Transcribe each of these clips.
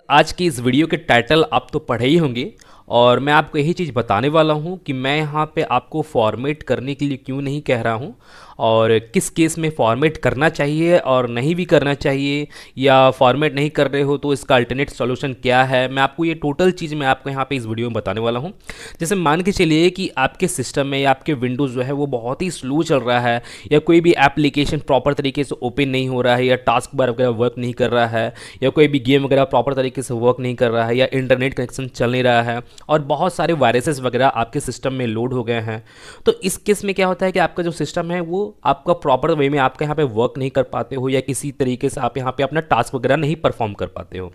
आज की इस वीडियो के टाइटल आप तो पढ़े ही होंगे और मैं आपको यही चीज़ बताने वाला हूँ कि मैं यहाँ पे आपको फॉर्मेट करने के लिए क्यों नहीं कह रहा हूँ और किस केस में फॉर्मेट करना चाहिए और नहीं भी करना चाहिए, या फॉर्मेट नहीं कर रहे हो तो इसका अल्टरनेट सॉल्यूशन क्या है। मैं आपको ये टोटल चीज़ मैं आपको यहाँ पे इस वीडियो में बताने वाला हूँ। जैसे मान के चलिए कि आपके सिस्टम में या आपके विंडोज़ जो है वो बहुत ही स्लो चल रहा है, या कोई भी एप्लीकेशन प्रॉपर तरीके से ओपन नहीं हो रहा है, या टास्क बार वगैरह वर्क नहीं कर रहा है, या कोई भी गेम वगैरह प्रॉपर तरीके से वर्क नहीं कर रहा है, या इंटरनेट कनेक्शन चल नहीं रहा है और बहुत सारे वायरसेस वगैरह आपके सिस्टम में लोड हो गए हैं। तो इस केस में क्या होता है कि आपका जो सिस्टम है वो आपका प्रॉपर वे में आपके यहाँ पे वर्क नहीं कर पाते हो, या किसी तरीके से आप यहाँ पे अपना टास्क वगैरह नहीं परफॉर्म कर पाते हो।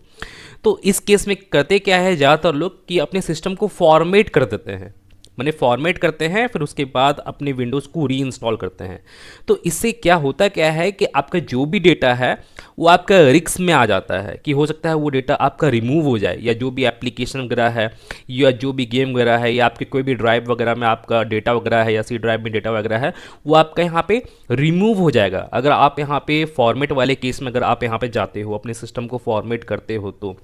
तो इस केस में करते क्या है ज़्यादातर लोग कि अपने सिस्टम को फॉर्मेट कर देते हैं, मैंने फॉर्मेट करते हैं, फिर उसके बाद अपने विंडोज़ को री इंस्टॉल करते हैं। तो इससे क्या होता क्या है कि आपका जो भी डेटा है वो आपका रिस्क में आ जाता है कि हो सकता है वो डेटा आपका रिमूव हो जाए, या जो भी एप्लीकेशन वगैरह है या जो भी गेम वगैरह है या आपके कोई भी ड्राइव वगैरह में आपका डेटा वगैरह है या सी ड्राइव में डेटा वगैरह है वो आपका यहाँ पे रिमूव हो जाएगा। अगर आप यहाँ पे फॉर्मेट वाले केस में अगर आप यहाँ पे जाते हो, अपने सिस्टम को फॉर्मेट करते हो तो,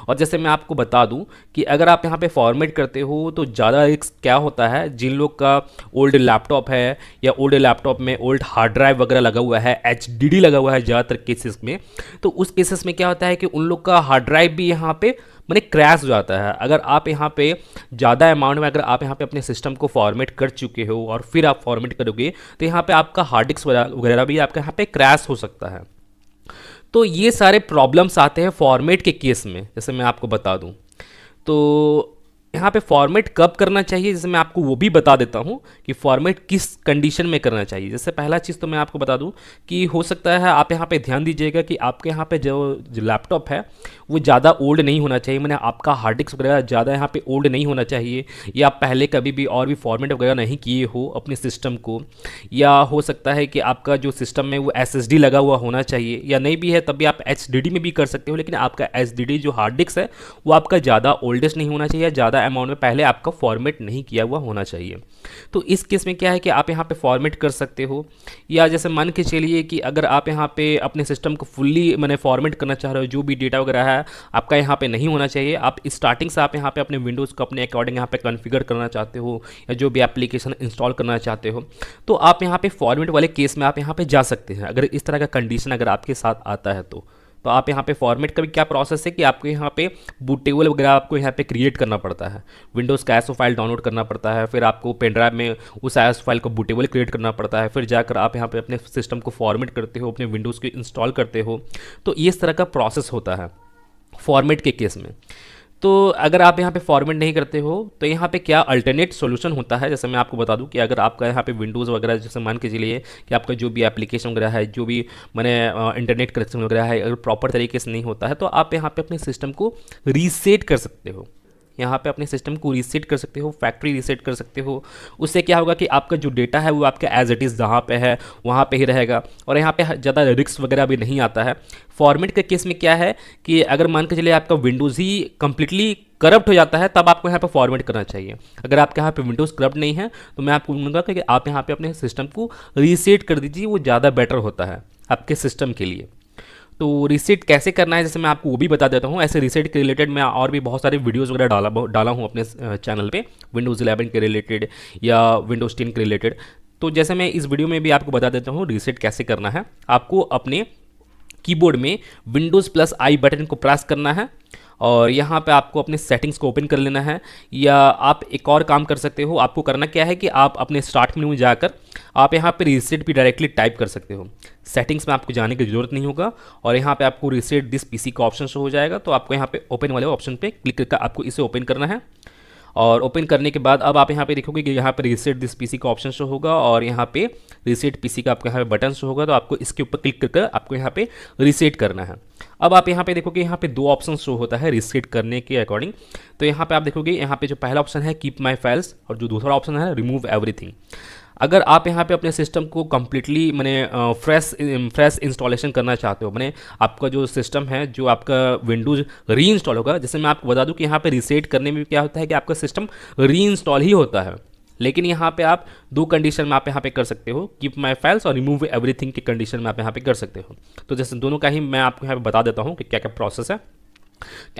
और जैसे मैं आपको बता दूँ कि अगर आप यहाँ पे फॉर्मेट करते हो तो ज़्यादा रिस्क क्या होता है, जिन लोग का ओल्ड लैपटॉप है या ओल्ड लैपटॉप में ओल्ड हार्ड ड्राइव वगैरह लगा हुआ है, एचडीडी लगा हुआ है ज़्यादातर केसेस में, तो उस केसेस में क्या होता है कि उन लोग का हार्ड ड्राइव भी यहाँ पे मैंने क्रैश हो जाता है। अगर आप यहाँ पे ज़्यादा अमाउंट में अगर आप यहाँ पे अपने सिस्टम को फॉर्मेट कर चुके हो और फिर आप फॉर्मेट करोगे तो यहाँ पे आपका हार्ड डिस्क वगैरह भी आपका यहाँ पे क्रैश हो सकता है। तो ये सारे प्रॉब्लम्स आते हैं फॉर्मेट के केस में। जैसे मैं आपको बता दूँ तो यहाँ पे फॉर्मेट कब करना चाहिए, जैसे मैं आपको वो भी बता देता हूँ कि फॉर्मेट किस कंडीशन में करना चाहिए। जैसे पहला चीज़ तो मैं आपको बता दूँ कि हो सकता है आप यहाँ पे ध्यान दीजिएगा कि आपके यहाँ पे जो लैपटॉप है वो ज़्यादा ओल्ड नहीं होना चाहिए, मैंने आपका हार्ड डिस्क वगैरह ज़्यादा यहाँ पे ओल्ड नहीं होना चाहिए, या आप पहले कभी भी और भी फॉर्मेट वगैरह नहीं किए हो अपने सिस्टम को, या हो सकता है कि आपका जो सिस्टम में वो SSD लगा हुआ होना चाहिए, या नहीं भी है तब भी आप HDD में भी कर सकते हो, लेकिन आपका HDD जो हार्ड डिस्क है वो आपका ज़्यादा ओल्डेस्ट नहीं होना चाहिए, ज़्यादा अमाउंट में पहले आपका फॉर्मेट नहीं किया हुआ होना चाहिए। तो इस केस में क्या है कि आप यहाँ पे फॉर्मेट कर सकते हो, या जैसे मान के चलिए कि अगर आप यहाँ पे अपने सिस्टम को फुल्ली मैंने फॉर्मेट करना चाह रहे हो, जो भी डेटा वगैरह है आपका यहाँ पे नहीं होना चाहिए, आप स्टार्टिंग से आप यहाँ पे अपने विंडोज़ को अपने अकॉर्डिंग यहाँ पे कॉन्फ़िगर करना चाहते हो, या जो भी एप्लीकेशन इंस्टॉल करना चाहते हो, तो आप यहाँ पे फॉर्मेट वाले केस में आप यहाँ पे जा सकते हैं। अगर इस तरह का कंडीशन अगर आपके साथ आता है तो आप यहाँ पे फॉर्मेट का भी क्या प्रोसेस है कि आपको यहाँ पे बूट टेबल वगैरह आपको यहाँ पे क्रिएट करना पड़ता है, विंडोज़ का ISO फाइल डाउनलोड करना पड़ता है, फिर आपको पेन ड्राइव में उस ISO फाइल को बूट टेबल क्रिएट करना पड़ता है, फिर जाकर आप यहाँ पे अपने सिस्टम को फॉर्मेट करते हो, अपने विंडोज़ को इंस्टॉल करते हो। तो इस तरह का प्रोसेस होता है फॉर्मेट के केस में। तो अगर आप यहाँ पे फॉर्मेट नहीं करते हो तो यहाँ पे क्या अल्टरनेट सॉल्यूशन होता है। जैसे मैं आपको बता दूँ कि अगर आपका यहाँ पे विंडोज़ वगैरह जैसे मान के चलिए कि आपका जो भी एप्लीकेशन वगैरह है, जो भी मैंने इंटरनेट कनेक्शन वगैरह है, अगर प्रॉपर तरीके से नहीं होता है तो आप यहाँ पे अपने सिस्टम को रीसेट कर सकते हो। यहाँ पे अपने सिस्टम को रीसेट कर सकते हो, फैक्ट्री रीसेट कर सकते हो। उससे क्या होगा कि आपका जो डेटा है वो आपका एज इट इज़ जहाँ पे है वहाँ पे ही रहेगा, और यहाँ पे ज़्यादा रिस्क वगैरह भी नहीं आता है। फॉर्मेट के केस में क्या है कि अगर मान के चलिए आपका विंडोज़ ही कम्प्लीटली करप्ट हो जाता है तब आपको यहाँ पे फॉर्मेट करना चाहिए। अगर आपके यहाँ पे विंडोज़ करप्ट नहीं है तो मैं आपको बोलूँगा कि आप यहाँ पे अपने सिस्टम को रीसेट कर दीजिए, वो ज़्यादा बेटर होता है आपके सिस्टम के लिए। तो रीसेट कैसे करना है जैसे मैं आपको वो भी बता देता हूँ। ऐसे रीसेट के रिलेटेड मैं और भी बहुत सारे वीडियोस वगैरह डाला हूँ अपने चैनल पे, विंडोज़ 11 के रिलेटेड या विंडोज़ 10 के रिलेटेड। तो जैसे मैं इस वीडियो में भी आपको बता देता हूँ रीसेट कैसे करना है। आपको अपने कीबोर्ड में Windows+I बटन को प्रेस करना है और यहाँ पे आपको अपने सेटिंग्स को ओपन कर लेना है, या आप एक और काम कर सकते हो। आपको करना क्या है कि आप अपने स्टार्ट मेनू में जाकर आप यहाँ पे रीसेट भी डायरेक्टली टाइप कर सकते हो। सेटिंग्स में आपको जाने की ज़रूरत नहीं होगा और यहाँ पे आपको रीसेट दिस पीसी का ऑप्शन शो हो जाएगा। तो आपको यहाँ पे ओपन वाले ऑप्शन पे क्लिक करके आपको इसे ओपन करना है, और ओपन करने के बाद अब आप यहाँ पे देखोगे कि यहाँ पे रीसेट दिस पीसी का ऑप्शन शो होगा और यहाँ पे रीसेट पीसी का आपको यहाँ पे बटन शो होगा। तो आपको इसके ऊपर क्लिक करके आपको यहाँ पे रीसेट करना है। अब आप यहाँ पे देखोगे यहाँ पे दो ऑप्शन शो होता है रीसेट करने के अकॉर्डिंग। तो यहाँ पे आप देखोगे यहाँ पे जो पहला ऑप्शन है कीप माई फाइल्स और जो दूसरा ऑप्शन है रिमूव एवरीथिंग। अगर आप यहाँ पे अपने सिस्टम को कम्प्लीटली मैंने फ्रेश इंस्टॉलेशन करना चाहते हो, मैंने आपका जो सिस्टम है जो आपका विंडोज़ री इंस्टॉल होगा। जैसे मैं आपको बता दूँ कि यहाँ पे रीसेट करने में क्या होता है कि आपका सिस्टम री इंस्टॉल ही होता है, लेकिन यहाँ पे आप दो कंडीशन में आप यहाँ पे कर सकते हो, कीप माई फाइल्स और रिमूव एवरीथिंग की कंडीशन में आप यहाँ पे कर सकते हो। तो जैसे दोनों का ही मैं आपको यहाँ पे बता देता हूँ कि क्या क्या प्रोसेस है।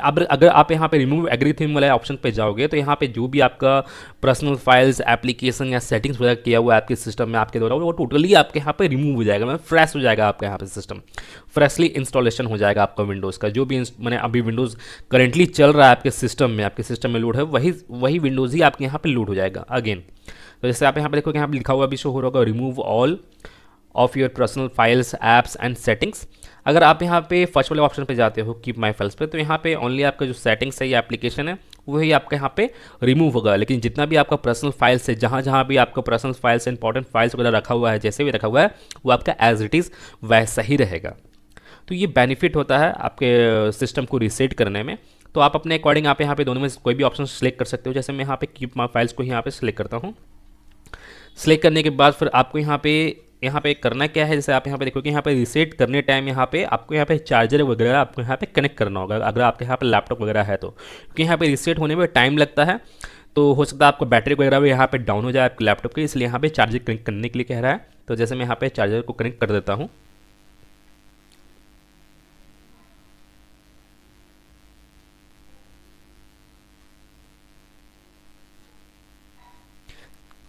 अब अगर आप यहाँ पे रिमूव एवरीथिंग वाले ऑप्शन पे जाओगे तो यहाँ पे जो भी आपका पर्सनल फाइल्स एप्लीकेशन या सेटिंग्स वगैरह किया हुआ है आपके सिस्टम में आपके द्वारा, वो टोटली आपके यहाँ पे रिमूव हो जाएगा, मतलब फ्रेश हो जाएगा आपका यहाँ पे सिस्टम, फ्रेशली इंस्टॉलेशन हो जाएगा आपका विंडोज़ का। जो भी मैंने अभी विंडोज़ करेंटली चल रहा है आपके सिस्टम में लोड है, वही वही विंडोज़ ही आपके यहाँ पे लोड हो जाएगा अगेन। तो जैसे आप यहाँ पे देखोगे, यहाँ पे लिखा हुआ भी शो हो रहा होगा, remove all of your personal files apps and settings. अगर आप यहाँ पे फर्स्ट वाले ऑप्शन पे जाते हो कीप माई फाइल्स पे, तो यहाँ पे ओनली आपका जो सेटिंग्स है या एप्लीकेशन है वही आपका यहाँ पे रिमूव होगा, लेकिन जितना भी आपका पर्सनल फाइल्स है, जहाँ जहाँ भी आपका पर्सनल फाइल्स इंपॉर्टेंट फाइल्स वगैरह रखा हुआ है, जैसे भी रखा हुआ है, वो आपका एज इट इज़ वैसा ही रहेगा। तो ये बेनिफिट होता है आपके सिस्टम को रीसेट करने में। तो आप अपने अकॉर्डिंग आप यहाँ पे दोनों में कोई भी ऑप्शन सेलेक्ट कर सकते हो। जैसे मैं यहाँ पे कीप माई फाइल्स को यहाँ पे सेलेक्ट करता हूँ। सेलेक्ट करने के बाद फिर आपको यहाँ पे करना क्या है, जैसे आप यहाँ पे देखोगे, यहाँ पे रीसेट करने टाइम यहाँ पे आपको यहाँ पे चार्जर वगैरह आपको यहाँ पे कनेक्ट करना होगा, अगर आपके यहाँ पे लैपटॉप वगैरह है तो, क्योंकि यहाँ पे रीसेट होने में टाइम लगता है। तो हो सकता है आपको बैटरी वगैरह भी यहाँ पे डाउन हो जाए आपके लैपटॉप की, इसलिए यहाँ पे चार्जर कनेक्ट करने के लिए कह रहा है। तो जैसे मैं यहाँ पे चार्जर को कनेक्ट कर देता हूँ।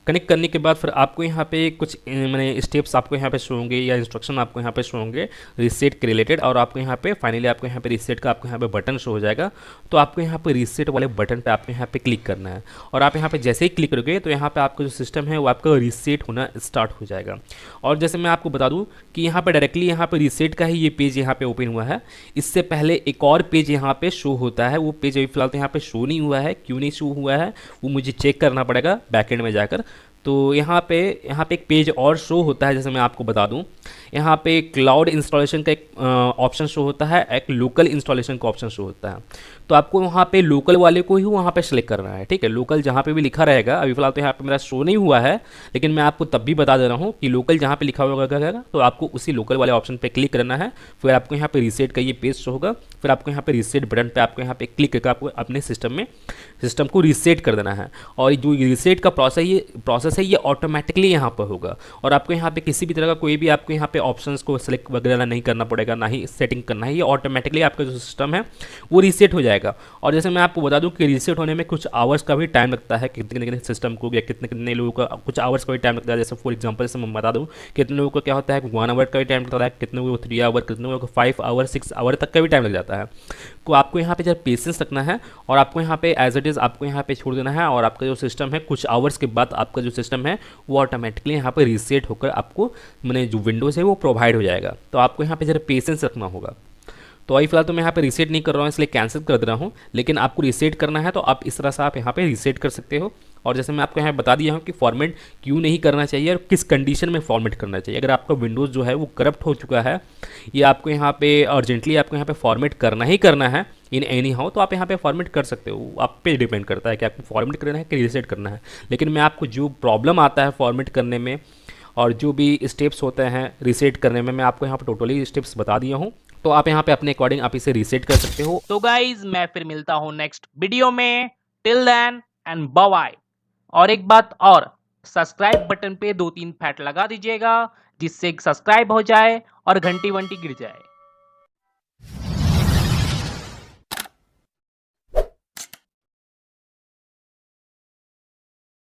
कनेक्ट करने के बाद फिर आपको यहाँ पे कुछ मैंने स्टेप्स आपको यहाँ पे शो होंगे या इंस्ट्रक्शन आपको यहाँ पे शो होंगे रीसेट के रिलेटेड, और आपको यहाँ पे फाइनली आपको यहाँ पे रीसेट का आपको यहाँ पे बटन शो हो जाएगा। तो आपको यहाँ पे रीसेट वाले बटन पे आपको यहाँ पे क्लिक करना है, और आप यहाँ पे जैसे ही क्लिक करोगे तो यहाँ पे आपका जो सिस्टम है वो आपका रीसेट होना स्टार्ट हो जाएगा। और जैसे मैं आपको बता दूँ कि यहाँ पे डायरेक्टली यहाँ पे रीसेट का ही ये पेज यहाँ पे ओपन हुआ है। इससे पहले एक और पेज यहाँ पे शो होता है, वो पेज अभी फिलहाल तो यहाँ पे शो नहीं हुआ है। क्यों नहीं शो हुआ है वो मुझे चेक करना पड़ेगा बैकएंड में जाकर। तो यहाँ पे एक पेज और शो होता है, जैसे मैं आपको बता दूं, यहाँ पे क्लाउड इंस्टॉलेशन का एक ऑप्शन शो होता है, एक लोकल इंस्टॉलेशन का ऑप्शन शो होता है। तो आपको वहाँ पे लोकल वाले को ही वहाँ पे सेलेक्ट करना है, ठीक है। लोकल जहाँ पे भी लिखा रहेगा, अभी फिलहाल तो यहाँ पे मेरा शो नहीं हुआ है, लेकिन मैं आपको तब भी बता दे रहा हूँ कि लोकल जहाँ पे लिखा होगा तो आपको उसी लोकल वाले ऑप्शन पे क्लिक करना है। फिर आपको यहाँ पे रीसेट का ये पेज शो होगा, फिर आपको यहाँ पे रीसेट बटन पे आपको यहाँ पे क्लिक करके आपको अपने सिस्टम को रीसेट कर देना है। और जो रीसेट का प्रोसेस है ये ऑटोमेटिकली यहाँ पर होगा, और आपको यहाँ पे किसी भी तरह का कोई भी आपको यहाँ पे ऑप्शंस को सेलेक्ट वगैरह नहीं करना पड़ेगा, ना ही सेटिंग करना है। ये ऑटोमेटिकली आपका जो सिस्टम है वो रीसेट हो जाएगा। और जैसे मैं आपको बता दूं कि रीसेट होने में कुछ आवर्स का भी टाइम लगता है, कितने कितने सिस्टम को या कितने कितने लोगों का कुछ आवर्स का भी टाइम लगता है। जैसे फॉर एग्जांपल से मैं बता दूं, कितने लोगों को क्या होता है 1 आवर का भी टाइम लगता है, कितने लोगों को 3 आवर, कितने लोगों को 5 आवर 6 आवर तक का भी टाइम लग जाता है। तो आपको यहाँ पे जब पेशेंस रखना है, और आपको यहाँ पे एज इट इज़ आपको यहाँ पे छोड़ देना है, और आपका जो सिस्टम है कुछ आवर्स के बाद आपका जो सिस्टम है वो ऑटोमेटिकली यहाँ पे रीसेट होकर आपको मैंने जो विंडोज़ है वो प्रोवाइड हो जाएगा। तो आपको यहाँ पे जरा पेशेंस रखना होगा। तो अभी फिलहाल तो मैं यहाँ पे रीसेट नहीं कर रहा हूँ, इसलिए कैंसिल कर दे रहा हूँ, लेकिन आपको रीसेट करना है तो आप इस तरह से आप यहाँ पे रीसेट कर सकते हो। और जैसे मैं आपको यहाँ बता दिया हूँ कि फॉर्मेट क्यों नहीं करना चाहिए और किस कंडीशन में फॉर्मेट करना चाहिए। अगर आपका विंडोज़ जो है वो करप्ट हो चुका है, ये आपको यहाँ पे अर्जेंटली आपको यहाँ पे फॉर्मेट करना ही करना है इन एनी हाउ, तो आप यहाँ पे फॉर्मेट कर सकते हो। आप पे डिपेंड करता है कि आपको फॉर्मेट करना है कि रीसेट करना है। लेकिन मैं आपको जो प्रॉब्लम आता है फॉर्मेट करने में और जो भी स्टेप्स होते हैं रीसेट करने में, मैं आपको यहाँ पे टोटली स्टेप्स बता दिया हूँ। तो आप यहाँ पे अपने अकॉर्डिंग आप इसे रीसेट कर सकते हो। तो गाइज मैं फिर मिलता हूँ नेक्स्ट वीडियो में। Till then and bye bye. और एक बात और, सब्सक्राइब बटन पे 2-3 फैट लगा दीजिएगा, जिससे सब्सक्राइब हो जाए और घंटी वंटी गिर जाए।